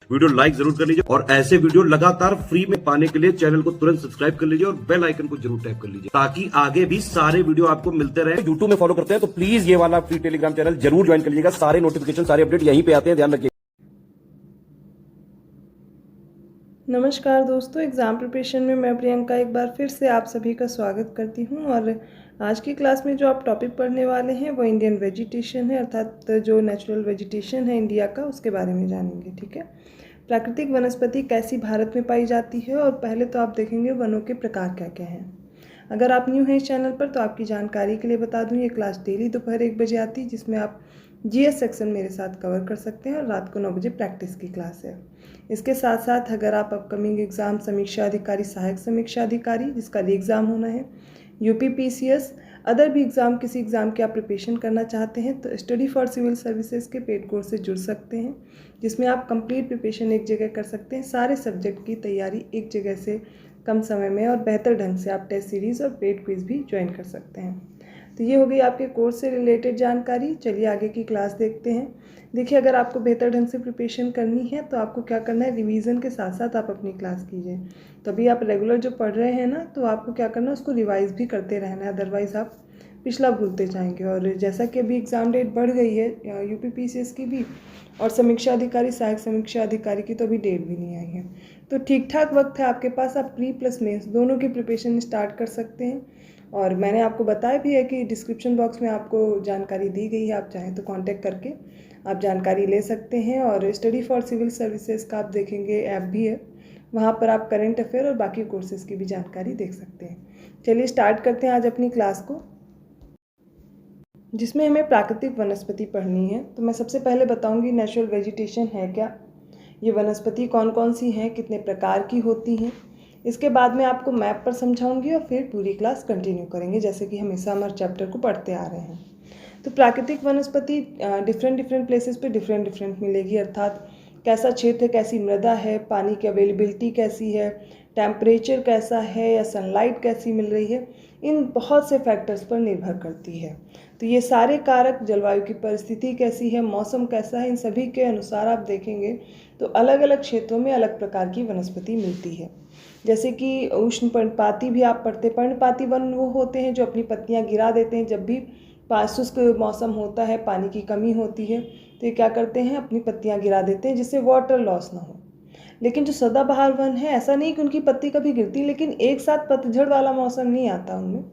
Video like जरूर कर लीजिए और ऐसे वीडियो लगातार फ्री में पाने के लिए चैनल को तुरंत सब्सक्राइब कर लीजिए और बेल आइकन को जरूर टैप कर लीजिए ताकि आगे भी सारे वीडियो आपको मिलते रहे। यूट्यूब में फॉलो करते हैं तो प्लीज ये वाला फ्री टेलीग्राम चैनल जरूर ज्वाइन कर लीजिएगा। सारे नोटिफिकेशन सारे अपडेट यहीं पे आते हैं, ध्यान रखिए। नमस्कार दोस्तों, एग्ज़ाम प्रिपरेशन में मैं प्रियंका एक बार फिर से आप सभी का स्वागत करती हूं। और आज की क्लास में जो आप टॉपिक पढ़ने वाले हैं वो इंडियन वेजिटेशन है, अर्थात जो नेचुरल वेजिटेशन है इंडिया का, उसके बारे में जानेंगे। ठीक है, प्राकृतिक वनस्पति कैसी भारत में पाई जाती है और पहले तो आप देखेंगे वनों के प्रकार क्या क्या हैं। अगर आप न्यू हैं इस चैनल पर तो आपकी जानकारी के लिए बता दूं, ये क्लास डेली दोपहर 1 बजे आती है, जिसमें आप जीएस सेक्शन मेरे साथ कवर कर सकते हैं और रात को 9 बजे प्रैक्टिस की क्लास है। इसके साथ साथ अगर आप अपकमिंग एग्ज़ाम समीक्षा अधिकारी, सहायक समीक्षा अधिकारी, जिसका री एग्ज़ाम होना है, यूपीपीसीएस, अदर भी एग्ज़ाम, किसी एग्ज़ाम की आप प्रिपरेशन करना चाहते हैं तो स्टडी फॉर सिविल सर्विसेज के पेड कोर्स से जुड़ सकते हैं, जिसमें आप कंप्लीट प्रिपरेशन एक जगह कर सकते हैं। सारे सब्जेक्ट की तैयारी एक जगह से कम समय में और बेहतर ढंग से आप टेस्ट सीरीज़ और पेड क्विज भी ज्वाइन कर सकते हैं। तो ये हो गई आपके कोर्स से रिलेटेड जानकारी। चलिए आगे की क्लास देखते हैं। देखिए, अगर आपको बेहतर ढंग से प्रिपरेशन करनी है तो आपको क्या करना है, रिवीजन के साथ साथ आप अपनी क्लास कीजिए। तो अभी आप रेगुलर जो पढ़ रहे हैं ना, तो आपको क्या करना है, उसको रिवाइज भी करते रहना है, अदरवाइज़ आप पिछला भूलते जाएंगे। और जैसा कि अभी एग्ज़ाम डेट बढ़ गई है यूपीपीसीएस की भी, और समीक्षा अधिकारी, सहायक समीक्षा अधिकारी की तो अभी डेट भी नहीं आई है, तो ठीक ठाक वक्त है आपके पास। आप प्री प्लस मेंस दोनों की प्रिपरेशन स्टार्ट कर सकते हैं। और मैंने आपको बताया भी है कि डिस्क्रिप्शन बॉक्स में आपको जानकारी दी गई है, आप चाहें तो कांटेक्ट करके आप जानकारी ले सकते हैं। और स्टडी फॉर सिविल सर्विसेज का आप देखेंगे ऐप भी है, वहाँ पर आप करंट अफेयर और बाकी कोर्सेज़ की भी जानकारी देख सकते हैं। चलिए स्टार्ट करते हैं आज अपनी क्लास को, जिसमें हमें प्राकृतिक वनस्पति पढ़नी है। तो मैं सबसे पहले बताऊंगी नेचुरल वेजिटेशन है क्या, ये वनस्पति कौन कौन सी हैं, कितने प्रकार की होती हैं। इसके बाद में आपको मैप पर समझाऊंगी और फिर पूरी क्लास कंटिन्यू करेंगे, जैसे कि हमेशा हमारे चैप्टर को पढ़ते आ रहे हैं। तो प्राकृतिक वनस्पति डिफरेंट प्लेसेस पे डिफरेंट मिलेगी, अर्थात कैसा क्षेत्र, कैसी मृदा है, पानी की अवेलेबिलिटी कैसी है, टेम्परेचर कैसा है या सनलाइट कैसी मिल रही है, इन बहुत से फैक्टर्स पर निर्भर करती है। तो ये सारे कारक, जलवायु की परिस्थिति कैसी है, मौसम कैसा है, इन सभी के अनुसार आप देखेंगे तो अलग अलग क्षेत्रों में अलग प्रकार की वनस्पति मिलती है। जैसे कि उष्ण पर्णपाती भी आप पढ़ते, पर्णपाती वन वो होते हैं जो अपनी पत्तियां गिरा देते हैं जब भी शुष्क मौसम होता है, पानी की कमी होती है, तो ये क्या करते हैं, अपनी पत्तियां गिरा देते हैं जिससे वाटर लॉस ना हो। लेकिन जो सदाबहार वन है, ऐसा नहीं कि उनकी पत्ती कभी गिरती, लेकिन एक साथ पतझड़ वाला मौसम नहीं आता उनमें,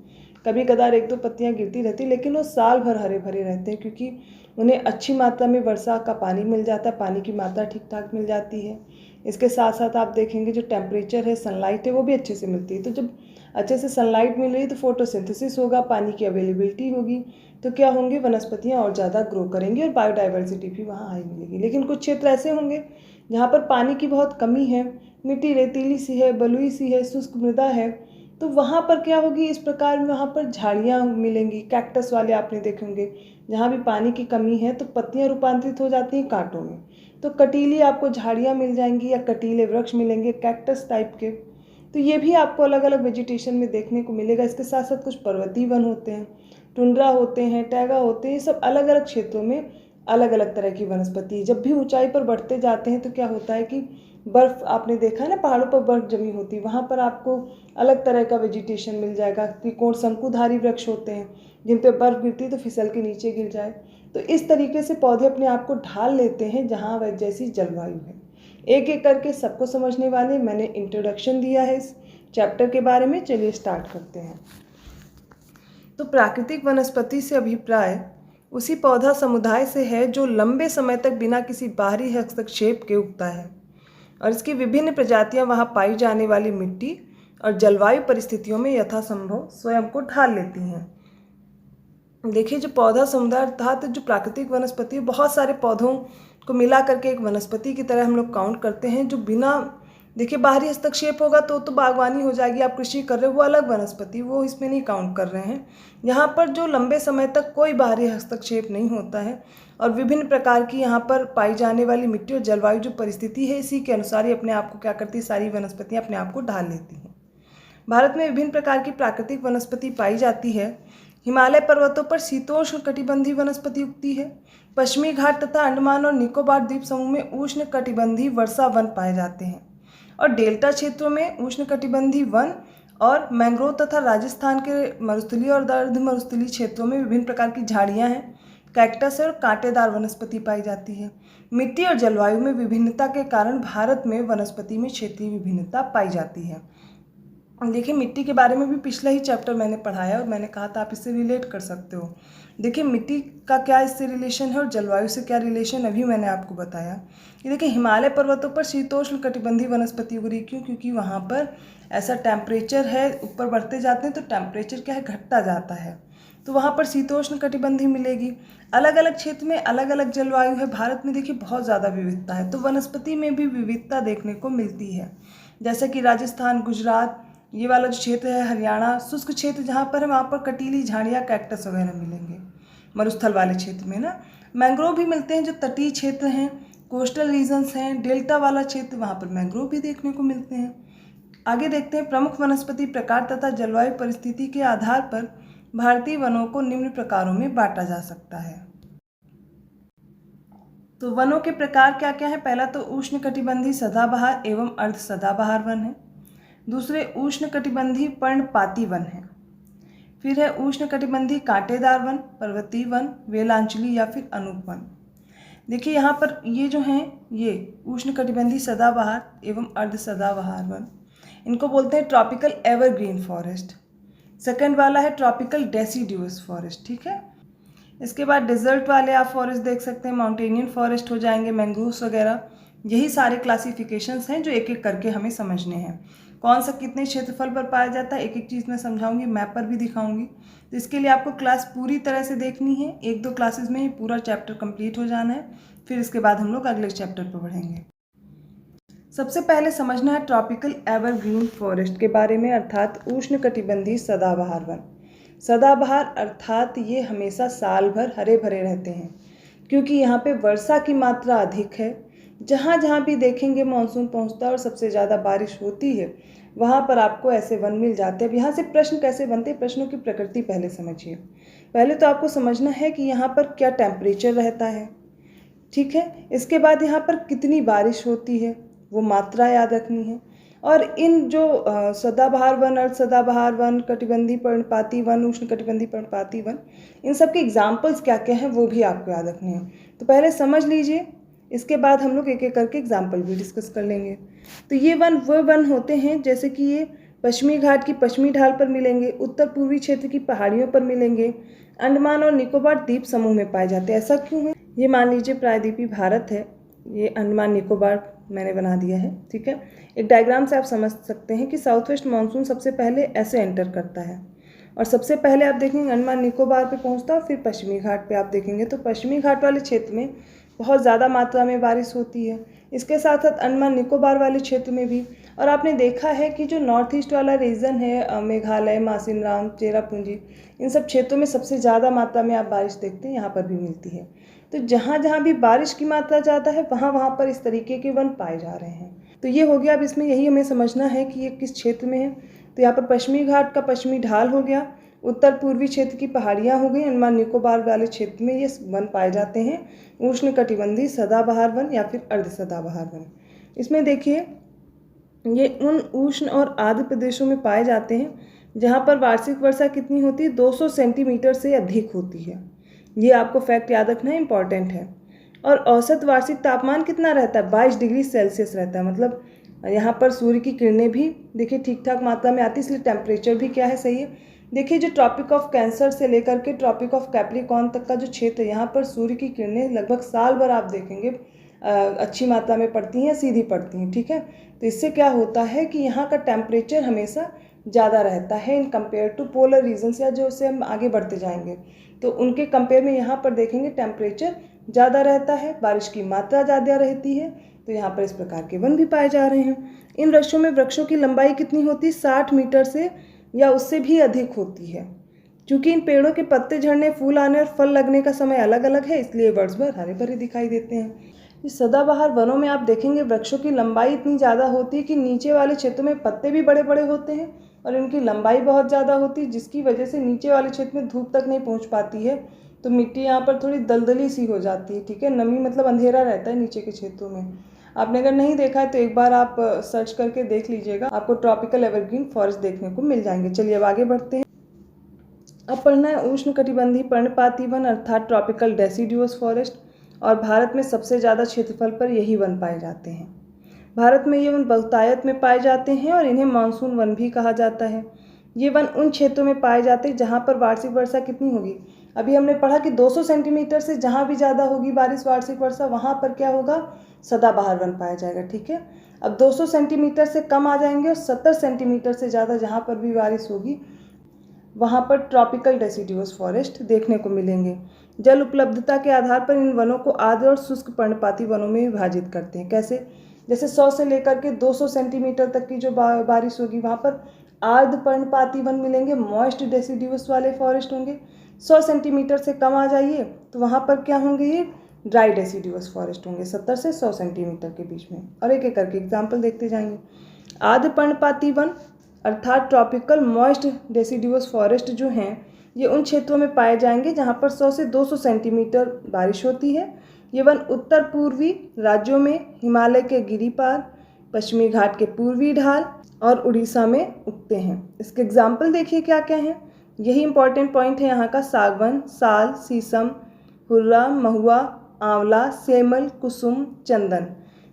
कभी कदार एक दो पत्तियां गिरती रहती, लेकिन वो साल भर हरे भरे रहते हैं, क्योंकि उन्हें अच्छी मात्रा में वर्षा का पानी मिल जाता है, पानी की मात्रा ठीक ठाक मिल जाती है। इसके साथ साथ आप देखेंगे जो टेम्परेचर है, सनलाइट है, वो भी अच्छे से मिलती है। तो जब अच्छे से सनलाइट मिल रही है तो फोटोसिंथेसिस होगा, पानी की अवेलेबिलिटी होगी, तो क्या होंगे, वनस्पतियाँ और ज़्यादा ग्रो करेंगी और बायोडाइवर्सिटी भी वहाँ हाई मिलेगी। लेकिन कुछ क्षेत्र ऐसे होंगे जहाँ पर पानी की बहुत कमी है, मिट्टी रेतीली सी है, बलुई सी है, शुष्क मृदा है, तो वहाँ पर क्या होगी, इस प्रकार में वहाँ पर झाड़ियाँ मिलेंगी। कैक्टस वाले आपने देखे होंगे, जहाँ भी पानी की कमी है तो पत्तियाँ रूपांतरित हो जाती हैं कांटों में, तो कटीली आपको झाड़ियाँ मिल जाएंगी या कटीले वृक्ष मिलेंगे कैक्टस टाइप के। तो ये भी आपको अलग अलग वेजिटेशन में देखने को मिलेगा। इसके साथ साथ कुछ पर्वतीय वन होते हैं, टुंड्रा होते हैं, टैगा होते हैं, ये सब अलग अलग क्षेत्रों में अलग अलग तरह की वनस्पति। जब भी ऊंचाई पर बढ़ते जाते हैं तो क्या होता है कि बर्फ़, आपने देखा है ना, पहाड़ों पर बर्फ़ जमी होती है, वहाँ पर आपको अलग तरह का वेजिटेशन मिल जाएगा। त्रिकोण शंकुधारी वृक्ष होते हैं जिन पर बर्फ़ गिरती है तो फिसल के नीचे गिर जाए। तो इस तरीके से पौधे अपने आप को ढाल लेते हैं जहाँ वह जैसी जलवायु है। एक एक करके सबको समझने वाले मैंने इंट्रोडक्शन दिया है इस चैप्टर के बारे में। चलिए स्टार्ट करते हैं। तो प्राकृतिक वनस्पति से अभिप्राय उसी पौधा समुदाय से है जो लंबे समय तक बिना किसी बाहरी हस्तक्षेप के उगता है, और इसकी विभिन्न प्रजातियां वहां पाई जाने वाली मिट्टी और जलवायु परिस्थितियों में यथासंभव स्वयं को ढाल लेती हैं। देखिए, जो पौधा समुदाय अर्थात जो प्राकृतिक वनस्पति, बहुत सारे पौधों को मिला करके एक वनस्पति की तरह हम लोग काउंट करते हैं, जो बिना, देखिए, बाहरी हस्तक्षेप होगा तो बागवानी हो जाएगी, आप कृषि कर रहे हो, वो अलग वनस्पति, वो इसमें नहीं काउंट कर रहे हैं। यहाँ पर जो लंबे समय तक कोई बाहरी हस्तक्षेप नहीं होता है और विभिन्न प्रकार की यहाँ पर पाई जाने वाली मिट्टी और जलवायु जो परिस्थिति है, इसी के अनुसार ही अपने आप को क्या करती है, सारी वनस्पतियाँ अपने आप को ढाल लेती हैं। भारत में विभिन्न प्रकार की प्राकृतिक वनस्पति पाई जाती है। हिमालय पर्वतों पर शीतोष्ण कटिबंधीय वनस्पति उगती है। पश्चिमी घाट तथा अंडमान और निकोबार द्वीप समूह में उष्ण कटिबंधीय वर्षा वन पाए जाते हैं और डेल्टा क्षेत्रों में उष्ण कटिबंधीय वन और मैंग्रोव तथा राजस्थान के मरुस्थलीय और अर्ध मरुस्थलीय क्षेत्रों में विभिन्न प्रकार की झाड़ियां हैं, कैक्टस और कांटेदार वनस्पति पाई जाती है। मिट्टी और जलवायु में विभिन्नता के कारण भारत में वनस्पति में क्षेत्रीय विभिन्नता पाई जाती है। देखिए, मिट्टी के बारे में भी पिछला ही चैप्टर मैंने पढ़ाया और मैंने कहा था आप इससे रिलेट कर सकते हो। देखिए, मिट्टी का क्या इससे रिलेशन है और जलवायु से क्या रिलेशन, अभी मैंने आपको बताया। ये देखिए, हिमालय पर्वतों पर शीतोष्ण कटिबंधीय वनस्पति उग रही, क्यों? क्योंकि वहाँ पर ऐसा टेम्परेचर है, ऊपर बढ़ते जाते हैं तो टेम्परेचर क्या है, घटता जाता है, तो वहाँ पर शीतोष्ण कटिबंधीय मिलेगी। अलग अलग क्षेत्र में अलग अलग जलवायु है। भारत में देखिए बहुत ज़्यादा विविधता है, तो वनस्पति में भी विविधता देखने को मिलती है। जैसे कि राजस्थान, गुजरात, ये वाला जो क्षेत्र है, हरियाणा, शुष्क क्षेत्र जहाँ पर है वहाँ पर कटीली झाड़ियाँ, कैक्टस वगैरह मिलेंगे। मरुस्थल वाले क्षेत्र में ना मैंग्रोव भी मिलते हैं, जो तटीय क्षेत्र हैं, कोस्टल रीजन्स हैं, डेल्टा वाला क्षेत्र, वहाँ पर मैंग्रोव भी देखने को मिलते हैं। आगे देखते हैं, प्रमुख वनस्पति प्रकार तथा जलवायु परिस्थिति के आधार पर भारतीय वनों को निम्न प्रकारों में बांटा जा सकता है। तो वनों के प्रकार क्या क्या है? पहला तो उष्ण कटिबंधीय सदाबहार एवं अर्ध सदाबहार वन है। दूसरे उष्ण कटिबंधीय पर्णपाती वन है। फिर है उष्ण कटिबंधीय कांटेदार वन, पर्वतीय वन, वेलांचली या फिर अनूप वन। देखिए यहाँ पर ये जो हैं, ये उष्ण कटिबंधीय सदाबहार एवं अर्ध सदाबहार वन, इनको बोलते हैं ट्रॉपिकल एवरग्रीन फॉरेस्ट। सेकंड वाला है ट्रॉपिकल डेसिड्यूअस फॉरेस्ट, ठीक है। इसके बाद डिजर्ट वाले आप फॉरेस्ट देख सकते हैं, माउंटेनियन फॉरेस्ट हो जाएंगे, मैंग्रोव्स वगैरह। यही सारे क्लासिफिकेशंस हैं जो एक एक करके हमें समझने हैं। कौन सा कितने क्षेत्रफल पर पाया जाता है, एक एक चीज़ मैं समझाऊंगी, मैप पर भी दिखाऊंगी। तो इसके लिए आपको क्लास पूरी तरह से देखनी है, 1-2 क्लासेस में ही पूरा चैप्टर कंप्लीट हो जाना है। फिर इसके बाद हम लोग अगले चैप्टर पर बढ़ेंगे। सबसे पहले समझना है ट्रॉपिकल एवरग्रीन फॉरेस्ट के बारे में, अर्थात उष्ण कटिबंधीय सदाबहार वन। सदाबहार अर्थात ये हमेशा साल भर हरे भरे रहते हैं, क्योंकि यहाँ पे वर्षा की मात्रा अधिक है। जहाँ जहाँ भी देखेंगे मानसून पहुँचता है और सबसे ज़्यादा बारिश होती है, वहाँ पर आपको ऐसे वन मिल जाते हैं। अब यहाँ से प्रश्न कैसे बनते हैं, प्रश्नों की प्रकृति पहले समझिए। पहले तो आपको समझना है कि यहाँ पर क्या टेम्परेचर रहता है, ठीक है। इसके बाद यहाँ पर कितनी बारिश होती है, वो मात्रा याद रखनी है। और इन जो सदाबहार वन, अर्ध सदाबहार वन, कटिबंधीय पर्णपाती वन, उष्ण कटिबंधीय पर्णपाती वन, इन सब के एग्जाम्पल्स क्या क्या हैं वो भी आपको याद रखने हैं। तो पहले समझ लीजिए, इसके बाद हम लोग एक एक करके एग्जाम्पल भी डिस्कस कर लेंगे। तो ये वन वो वन होते हैं जैसे कि ये पश्चिमी घाट की पश्चिमी ढाल पर मिलेंगे, उत्तर पूर्वी क्षेत्र की पहाड़ियों पर मिलेंगे, अंडमान और निकोबार द्वीप समूह में पाए जाते हैं। ऐसा क्यों है? ये मान लीजिए प्रायद्वीपीय भारत है, ये अंडमान निकोबार मैंने बना दिया है, ठीक है। एक डायग्राम से आप समझ सकते हैं कि साउथ वेस्ट मानसून सबसे पहले ऐसे एंटर करता है और सबसे पहले आप देखेंगे अंडमान निकोबार पे पहुंचता है, फिर पश्चिमी घाट पे आप देखेंगे तो पश्चिमी घाट वाले क्षेत्र में बहुत ज़्यादा मात्रा में बारिश होती है। इसके साथ साथ अंडमान निकोबार वाले क्षेत्र में भी। और आपने देखा है कि जो नॉर्थ ईस्ट वाला रीजन है, मेघालय, मासिनराम, चेरापूंजी, इन सब क्षेत्रों में सबसे ज़्यादा मात्रा में आप बारिश देखते हैं, यहाँ पर भी मिलती है। तो जहाँ जहाँ भी बारिश की मात्रा ज़्यादा है वहाँ पर इस तरीके के वन पाए जा रहे हैं। तो ये हो गया। अब इसमें यही हमें समझना है कि ये किस क्षेत्र में है। तो यहाँ पर पश्चिमी घाट का पश्चिमी ढाल हो गया, उत्तर पूर्वी क्षेत्र की पहाड़ियाँ हो गई, अंडमान निकोबार वाले क्षेत्र में ये वन पाए जाते हैं, उष्ण कटिबंधीय सदाबहार वन या फिर अर्ध सदाबहार वन। इसमें देखिए ये उन उष्ण और आर्द्र प्रदेशों में पाए जाते हैं जहाँ पर वार्षिक वर्षा कितनी होती है, 200 सेंटीमीटर से अधिक होती है। ये आपको फैक्ट याद रखना है, इम्पॉर्टेंट है। और औसत वार्षिक तापमान कितना रहता है, 22 डिग्री सेल्सियस रहता है। मतलब यहाँ पर सूर्य की किरणें भी देखिए ठीक ठाक मात्रा में आती है, इसलिए टेम्परेचर भी क्या है, सही है। देखिए जो ट्रॉपिक ऑफ कैंसर से लेकर के ट्रॉपिक ऑफ कैप्रिकॉर्न तक का जो क्षेत्र है, यहाँ पर सूर्य की किरणें लगभग साल भर आप देखेंगे अच्छी मात्रा में पड़ती हैं, सीधी पड़ती हैं, ठीक है। तो इससे क्या होता है कि यहाँ का टेम्परेचर हमेशा ज़्यादा रहता है in compare to polar regions, या जो उससे हम आगे बढ़ते जाएंगे तो उनके कंपेयर में यहाँ पर देखेंगे टेम्परेचर ज़्यादा रहता है, बारिश की मात्रा ज़्यादा रहती है। तो यहाँ पर इस प्रकार के वन भी पाए जा रहे हैं। इन वृक्षों में वृक्षों की लंबाई कितनी होती है, 60 मीटर से या उससे भी अधिक होती है। क्योंकि इन पेड़ों के पत्ते झड़ने, फूल आने और फल लगने का समय अलग अलग है, इसलिए वर्ष भर हरे भरे दिखाई देते हैं। इस सदाबहार वनों में आप देखेंगे वृक्षों की लंबाई इतनी ज़्यादा होती है कि नीचे वाले क्षेत्रों में पत्ते भी बड़े बड़े होते हैं और इनकी लंबाई बहुत ज़्यादा होती है, जिसकी वजह से नीचे वाले क्षेत्र में धूप तक नहीं पहुंच पाती है, तो मिट्टी यहाँ पर थोड़ी दलदली सी हो जाती है। ठीक है, नमी मतलब अंधेरा रहता है नीचे के क्षेत्रों में। आपने अगर नहीं देखा है तो एक बार आप सर्च करके देख लीजिएगा, आपको ट्रॉपिकल एवरग्रीन फॉरेस्ट देखने को मिल जाएंगे। चलिए अब आगे बढ़ते हैं। अब पढ़ना है उष्णकटिबंधीय पर्णपाती वन अर्थात ट्रॉपिकल डेसिडुअस फॉरेस्ट, और भारत में सबसे ज़्यादा क्षेत्रफल पर यही वन पाए जाते हैं। भारत में ये वन बहुतायत में पाए जाते हैं और इन्हें मानसून वन भी कहा जाता है। ये वन उन क्षेत्रों में पाए जाते हैं जहाँ पर वार्षिक वर्षा कितनी होगी, अभी हमने पढ़ा कि 200 सेंटीमीटर से जहाँ भी ज़्यादा होगी बारिश वार्षिक वर्षा, वहाँ पर क्या होगा, सदाबहार वन पाया जाएगा। ठीक है, अब 200 सेंटीमीटर से कम आ जाएंगे और 70 सेंटीमीटर से ज़्यादा जहाँ पर भी बारिश होगी वहाँ पर ट्रॉपिकल डेसिडुअस फॉरेस्ट देखने को मिलेंगे। जल उपलब्धता के आधार पर इन वनों को आर्द्र और शुष्क पर्णपाती वनों में विभाजित करते हैं। कैसे, जैसे 100 से लेकर के 200 सेंटीमीटर तक की जो बारिश होगी वहाँ पर आर्द्र पर्णपाती वन मिलेंगे, मॉइस्ट डेसिडुअस वाले फॉरेस्ट होंगे। 100 सेंटीमीटर से कम आ जाइए तो वहाँ पर क्या होंगे, ये ड्राई डेसिडुअस फॉरेस्ट होंगे 70 से 100 सेंटीमीटर के बीच में। और एक एक करके एग्जाम्पल देखते जाएंगे। आर्द्र पर्णपाती वन अर्थात ट्रॉपिकल मॉइस्ट डेसिडुअस फॉरेस्ट जो हैं ये उन क्षेत्रों में पाए जाएंगे जहाँ पर 100 से 200 सेंटीमीटर बारिश होती है। ये वन उत्तर पूर्वी राज्यों में हिमालय के गिरिपार, पश्चिमी घाट के पूर्वी ढाल और उड़ीसा में उगते हैं। इसके एग्जाम्पल देखिए क्या क्या हैं, यही इंपॉर्टेंट पॉइंट है यहाँ का। सागवन, साल, शीशम, हुर्रा, महुआ, आंवला, सेमल, कुसुम, चंदन,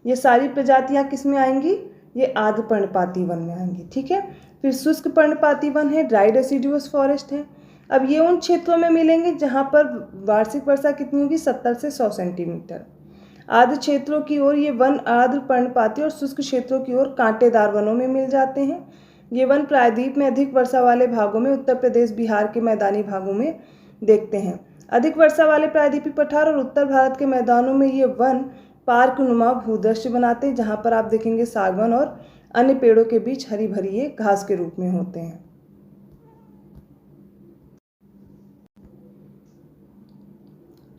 ये सारी प्रजातियाँ किस में आएंगी, ये आर्द्र पर्णपाती वन में आएंगी। ठीक है, फिर शुष्क पर्णपाती वन है, ड्राई डेसिडुअस फॉरेस्ट है। अब ये उन क्षेत्रों में मिलेंगे जहाँ पर वार्षिक वर्षा कितनी होगी, 70 से 100 सेंटीमीटर। आर्द्र क्षेत्रों की ओर ये वन आर्द्र पर्णपाती और शुष्क क्षेत्रों की ओर कांटेदार वनों में मिल जाते हैं। ये वन प्रायद्वीप में अधिक वर्षा वाले भागों में, उत्तर प्रदेश बिहार के मैदानी भागों में देखते हैं। अधिक वर्षा वाले प्रायद्वीपीय पठार और उत्तर भारत के मैदानों में ये वन पार्क नुमा भूदृश्य बनाते हैं, जहाँ पर आप देखेंगे सागवन और अन्य पेड़ों के बीच हरी भरी ये घास के रूप में होते हैं।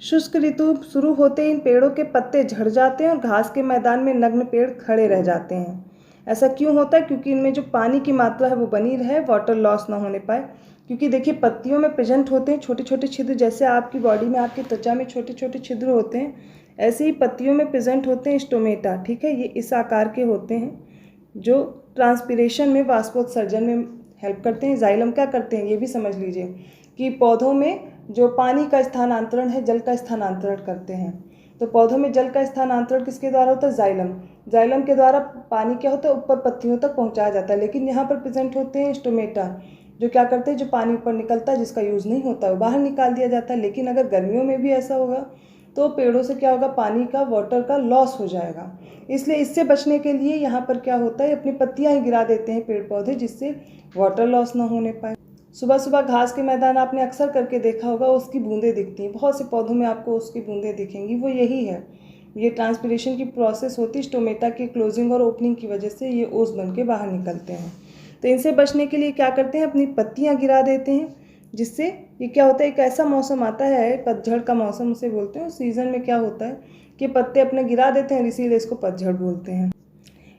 शुष्क ऋतु शुरू होते ही इन पेड़ों के पत्ते झड़ जाते हैं और घास के मैदान में नग्न पेड़ खड़े रह जाते हैं। ऐसा क्यों होता है, क्योंकि इनमें जो पानी की मात्रा है वो बनी रहे, वाटर लॉस ना होने पाए। क्योंकि देखिए पत्तियों में प्रेजेंट होते हैं छोटे छोटे छिद्र, जैसे आपकी बॉडी में आपकी त्वचा में छोटे छोटे छिद्र होते हैं, ऐसे ही पत्तियों में प्रेजेंट होते हैं स्टोमेटा। ठीक है, ये इस आकार के होते हैं जो ट्रांसपिरेशन में वाष्पोत्सर्जन में हेल्प करते हैं। जाइलम क्या करते हैं ये भी समझ लीजिए कि पौधों में जो पानी का स्थानांतरण है, जल का स्थानांतरण करते हैं। तो पौधों में जल का स्थानांतरण किसके द्वारा होता है, जाइलम। जाइलम के द्वारा पानी क्या होता है, ऊपर पत्तियों तक पहुंचाया जाता है। लेकिन यहाँ पर प्रेजेंट होते हैं स्टोमेटा, जो क्या करते हैं, जो पानी ऊपर निकलता है जिसका यूज़ नहीं होता है वो बाहर निकाल दिया जाता है। लेकिन अगर गर्मियों में भी ऐसा होगा तो पेड़ों से क्या होगा, पानी का, वाटर का लॉस हो जाएगा। इसलिए इससे बचने के लिए यहाँ पर क्या होता है, अपनी पत्तियाँ ही गिरा देते हैं पेड़ पौधे, जिससे वाटर लॉस ना होने पाए। सुबह सुबह घास के मैदान आपने अक्सर करके देखा होगा, उसकी बूंदें दिखती हैं, बहुत से पौधों में आपको उसकी बूंदें दिखेंगी, वो यही है, ये ट्रांसपिरेशन की प्रोसेस होती है। स्टोमेटा की क्लोजिंग और ओपनिंग की वजह से ये ओस बन के बाहर निकलते हैं। तो इनसे बचने के लिए क्या करते हैं, अपनी पत्तियाँ गिरा देते हैं, जिससे ये क्या होता है, एक ऐसा मौसम आता है, पतझड़ का मौसम उसे बोलते हैं। उस सीज़न में क्या होता है कि पत्ते अपने गिरा देते हैं, इसीलिए इसको पतझड़ बोलते हैं।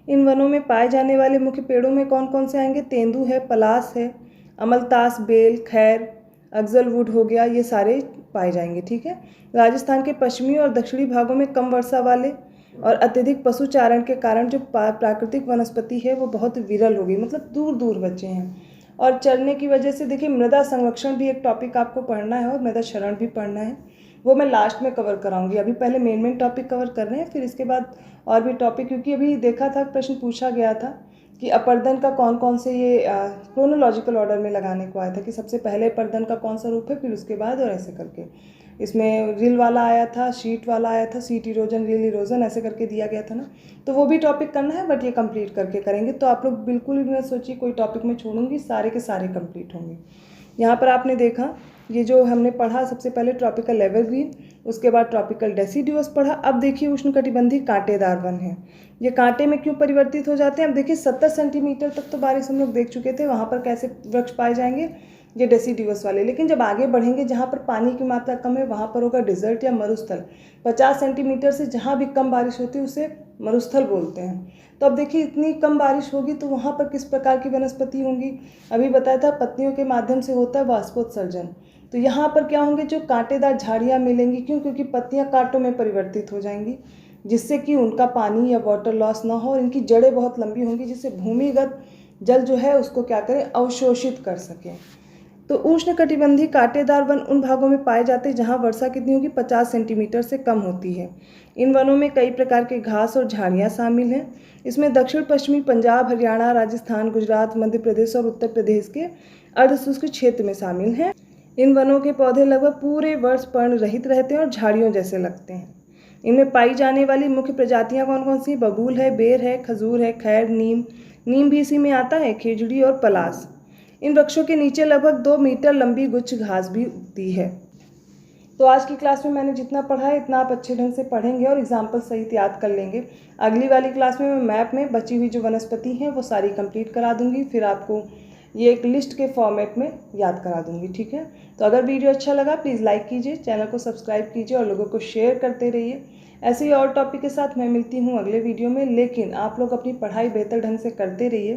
इन वनों में पाए जाने वाले मुख्य पेड़ों में कौन कौन से आएंगे, तेंदू है, पलास है, अमलतास, बेल, खैर, अगजल वुड हो गया, ये सारे पाए जाएंगे। ठीक है, राजस्थान के पश्चिमी और दक्षिणी भागों में कम वर्षा वाले और अत्यधिक पशुचारण के कारण जो प्राकृतिक वनस्पति है वो बहुत विरल हो गई, मतलब दूर दूर बचे हैं। और चरने की वजह से देखिए मृदा संरक्षण भी एक टॉपिक आपको पढ़ना है और मृदा क्षरण भी पढ़ना है, वो मैं लास्ट में कवर कराऊंगी। अभी पहले मेन टॉपिक कवर कर रहे हैं, फिर इसके बाद और भी टॉपिक, क्योंकि अभी देखा था प्रश्न पूछा गया था कि अपर्दन का कौन कौन से, ये क्रोनोलॉजिकल ऑर्डर में लगाने को आया था कि सबसे पहले अपर्दन का कौन सा रूप है, फिर उसके बाद, और ऐसे करके इसमें रिल वाला आया था, शीट वाला आया था, सीट इरोजन, रिल इरोजन, ऐसे करके दिया गया था ना। तो वो भी टॉपिक करना है, बट ये कंप्लीट करके करेंगे। तो आप लोग बिल्कुल भी मत सोचिए कोई टॉपिक में छोड़ूंगी, सारे के सारे कंप्लीट होंगे। यहाँ पर आपने देखा ये जो हमने पढ़ा, सबसे पहले ट्रॉपिकल एवरग्रीन, उसके बाद ट्रॉपिकल डेसिडुअस पढ़ा। अब देखिए उष्णकटिबंधीय कांटेदार वन है। ये कांटे में क्यों परिवर्तित हो जाते हैं, अब देखिए 70 सेंटीमीटर तक तो बारिश हम लोग देख चुके थे, वहाँ पर कैसे वृक्ष पाए जाएंगे, ये डेसिडुअस वाले। लेकिन जब आगे बढ़ेंगे, जहाँ पर पानी की मात्रा कम है वहाँ पर होगा डिजर्ट या मरुस्थल। 50 सेंटीमीटर से जहाँ भी कम बारिश होती है उसे मरुस्थल बोलते हैं। तो अब देखिए इतनी कम बारिश होगी तो वहाँ पर किस प्रकार की वनस्पति होंगी। अभी बताया था पत्तियों के माध्यम से होता है वाष्पोत्सर्जन। तो यहाँ पर क्या होंगे, जो कांटेदार झाड़ियाँ मिलेंगी। क्यों? क्योंकि पत्तियाँ कांटों में परिवर्तित हो जाएंगी, जिससे कि उनका पानी या वाटर लॉस ना हो। और इनकी जड़ें बहुत लंबी होंगी, जिससे भूमिगत जल जो है उसको क्या करें, अवशोषित कर सकें। तो उष्णकटिबंधीय कांटेदार वन उन भागों में पाए जाते हैं जहाँ वर्षा कितनी होगी, 50 सेंटीमीटर से कम होती है। इन वनों में कई प्रकार के घास और झाड़ियाँ शामिल हैं। इसमें दक्षिण पश्चिमी पंजाब, हरियाणा, राजस्थान, गुजरात, मध्य प्रदेश और उत्तर प्रदेश के अर्धशुष्क क्षेत्र में शामिल हैं। इन वनों के पौधे लगभग पूरे वर्ष पर्ण रहित रहते हैं और झाड़ियों जैसे लगते हैं। इनमें पाई जाने वाली मुख्य प्रजातियाँ कौन कौन सी? बबूल है, बेर है, खजूर है, खैर, नीम भी इसी में आता है, खेजड़ी और पलास। इन वृक्षों के नीचे लगभग 2 मीटर लंबी गुच्छ घास भी उगती है। तो आज की क्लास में मैंने जितना पढ़ा है इतना आप अच्छे ढंग से पढ़ेंगे और एग्जाम्पल सहित याद कर लेंगे। अगली वाली क्लास में मैं मैप में बची हुई जो वनस्पति हैं वो सारी कंप्लीट करा दूंगी, फिर आपको ये एक लिस्ट के फॉर्मेट में याद करा दूंगी। ठीक है, तो अगर वीडियो अच्छा लगा प्लीज़ लाइक कीजिए, चैनल को सब्सक्राइब कीजिए और लोगों को शेयर करते रहिए। ऐसे ही और टॉपिक के साथ मैं मिलती हूँ अगले वीडियो में। लेकिन आप लोग अपनी पढ़ाई बेहतर ढंग से करते रहिए,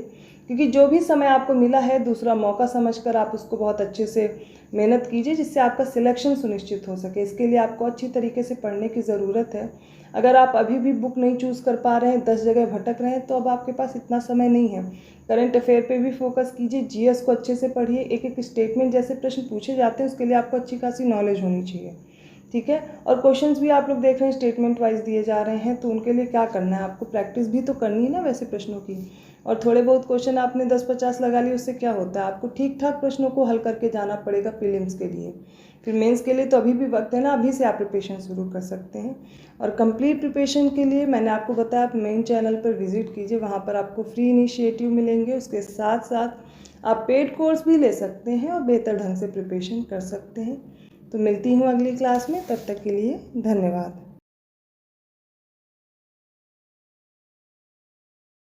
क्योंकि जो भी समय आपको मिला है दूसरा मौका समझकर आप उसको बहुत अच्छे से मेहनत कीजिए, जिससे आपका सिलेक्शन सुनिश्चित हो सके। इसके लिए आपको अच्छी तरीके से पढ़ने की ज़रूरत है। अगर आप अभी भी बुक नहीं चूज़ कर पा रहे हैं, 10 जगह भटक रहे हैं, तो अब आपके पास इतना समय नहीं है। करंट अफेयर पे भी फोकस कीजिए, जीएस को अच्छे से पढ़िए। एक एक स्टेटमेंट जैसे प्रश्न पूछे जाते हैं उसके लिए आपको अच्छी खासी नॉलेज होनी चाहिए। ठीक है, और क्वेश्चंस भी आप लोग देख रहे हैं स्टेटमेंट वाइज दिए जा रहे हैं, तो उनके लिए क्या करना है, आपको प्रैक्टिस भी तो करनी है ना वैसे प्रश्नों की। और थोड़े बहुत क्वेश्चन आपने 10-50 लगा लिए, उससे क्या होता है, आपको ठीक ठाक प्रश्नों को हल करके जाना पड़ेगा प्रीलिम्स के लिए। फिर मेंस के लिए तो अभी भी वक्त है ना, अभी से आप प्रिपरेशन शुरू कर सकते हैं। और कंप्लीट प्रिपरेशन के लिए मैंने आपको बताया आप मेन चैनल पर विजिट कीजिए, वहाँ पर आपको फ्री इनिशिएटिव मिलेंगे। उसके साथ साथ आप पेड कोर्स भी ले सकते हैं और बेहतर ढंग से प्रिपरेशन कर सकते हैं। तो मिलती हूँ अगली क्लास में, तब तक के लिए धन्यवाद।